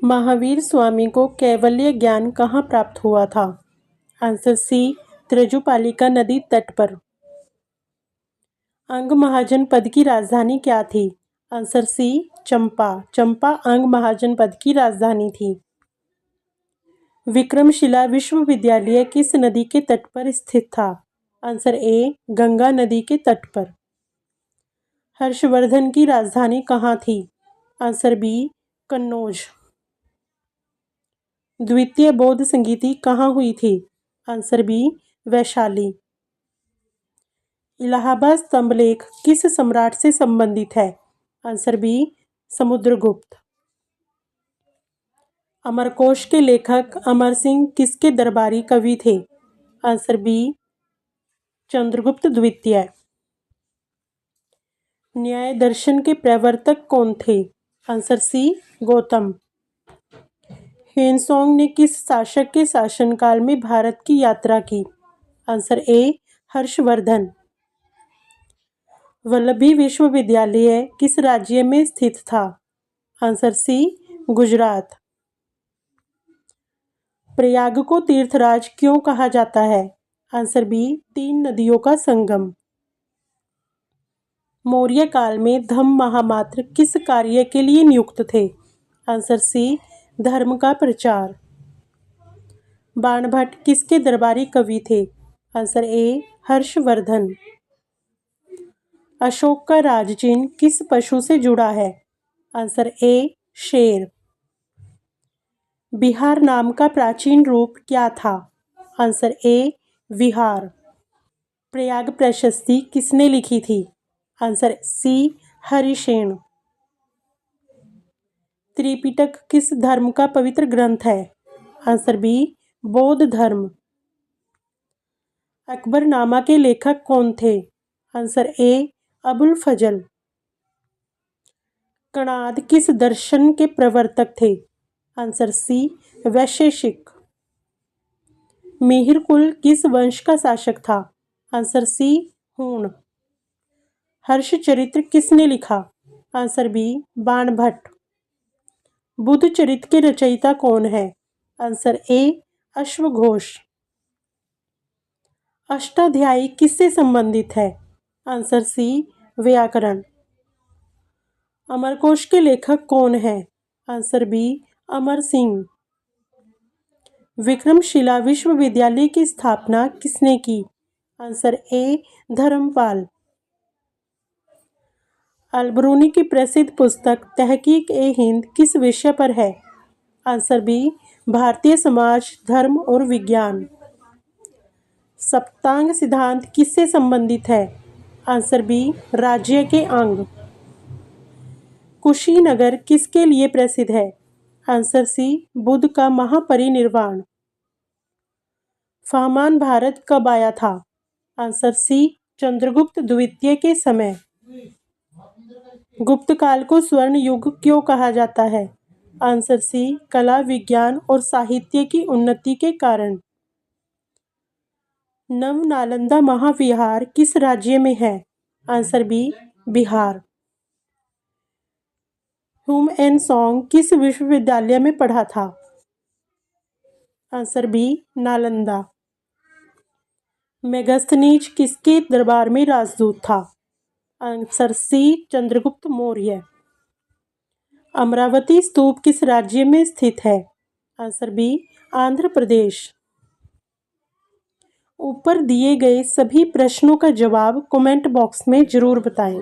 महावीर स्वामी को कैवल्य ज्ञान कहाँ प्राप्त हुआ था? आंसर सी, त्रिजुपालिका नदी तट पर। अंग महाजनपद की राजधानी क्या थी? आंसर सी, चंपा। चंपा अंग महाजनपद की राजधानी थी। विक्रमशिला विश्वविद्यालय किस नदी के तट पर स्थित था? आंसर ए, गंगा नदी के तट पर। हर्षवर्धन की राजधानी कहाँ थी? Answer B, Kannauj. द्वितीय बौद्ध संगीति कहाँ हुई थी? Answer B, Vaishali. इलाहाबाद स्तंभलेख किस सम्राट से संबंधित है? Answer B, Samudragupta. अमरकोश के लेखक अमर सिंह किसके दरबारी कवि थे? आंसर बी, चंद्रगुप्त द्वितीय। न्याय दर्शन के प्रवर्तक कौन थे? Answer C, Gautam. ह्वेनसांग ने किस शासक के शासनकाल में भारत की यात्रा की? Answer A, Harshvardhan. वल्लभी विश्वविद्यालय किस राज्य में स्थित था? आंसर सी, गुजरात। प्रयाग को तीर्थराज क्यों कहा जाता है? आंसर बी, 3 नदियों का संगम। मौर्य काल में धम्म महामात्र किस कार्य के लिए नियुक्त थे? आंसर सी, धर्म का प्रचार। बाणभट्ट किसके दरबारी कवि थे? Answer A, Harshvardhan. अशोक का राजचिन्ह किस पशु से जुड़ा है? आंसर ए, शेर। बिहार नाम का प्राचीन रूप क्या था? आंसर ए, विहार। प्रयाग प्रशस्ति किसने लिखी थी? Answer C, Harisena. त्रिपिटक किस धर्म का पवित्र ग्रंथ है? आंसर बी, बौद्ध धर्म। अकबरनामा के लेखक कौन थे? आंसर ए, अबुल फजल। कणाद किस दर्शन के प्रवर्तक थे? आंसर सी, वैशेषिक। मिहिर कुल किस वंश का शासक था? आंसर सी, हूण। हर्षचरित्र किसने लिखा? Answer B, Banabhatta. बुद्ध चरित्र के रचयिता कौन है? Answer A, अश्वघोष। अष्टाध्यायी किससे संबंधित है? आंसर सी, व्याकरण। अमरकोश के लेखक कौन है? Answer B, Amar Singh. विक्रमशिला विश्वविद्यालय की स्थापना किसने की? Answer A, Dharmpal. अलबरूनी की प्रसिद्ध पुस्तक तहकीक-ए-हिंद किस विषय पर है? आंसर बी, भारतीय समाज, धर्म और विज्ञान। सप्तांग सिद्धांत किससे संबंधित है? आंसर बी, राज्य के अंग। कुशीनगर किसके लिए प्रसिद्ध है? आंसर सी, बुद्ध का महापरिनिर्वाण। फहमान भारत कब आया था? आंसर सी, चंद्रगुप्त द्वितीय के समय। गुप्त काल को स्वर्ण युग क्यों कहा जाता है? आंसर सी, कला, विज्ञान और साहित्य की उन्नति के कारण। नव नालंदा महाविहार किस राज्य में है? Answer B, Bihar. ह्वेनसांग किस विश्वविद्यालय में पढ़ा था? Answer B, Nalanda. मेगास्थनीज किसके दरबार में राजदूत था? Answer C, Chandragupta Maurya. अमरावती स्तूप किस राज्य में स्थित है? Answer B, Andhra Pradesh. ऊपर दिए गए सभी प्रश्नों का जवाब कमेंट बॉक्स में जरूर बताएं।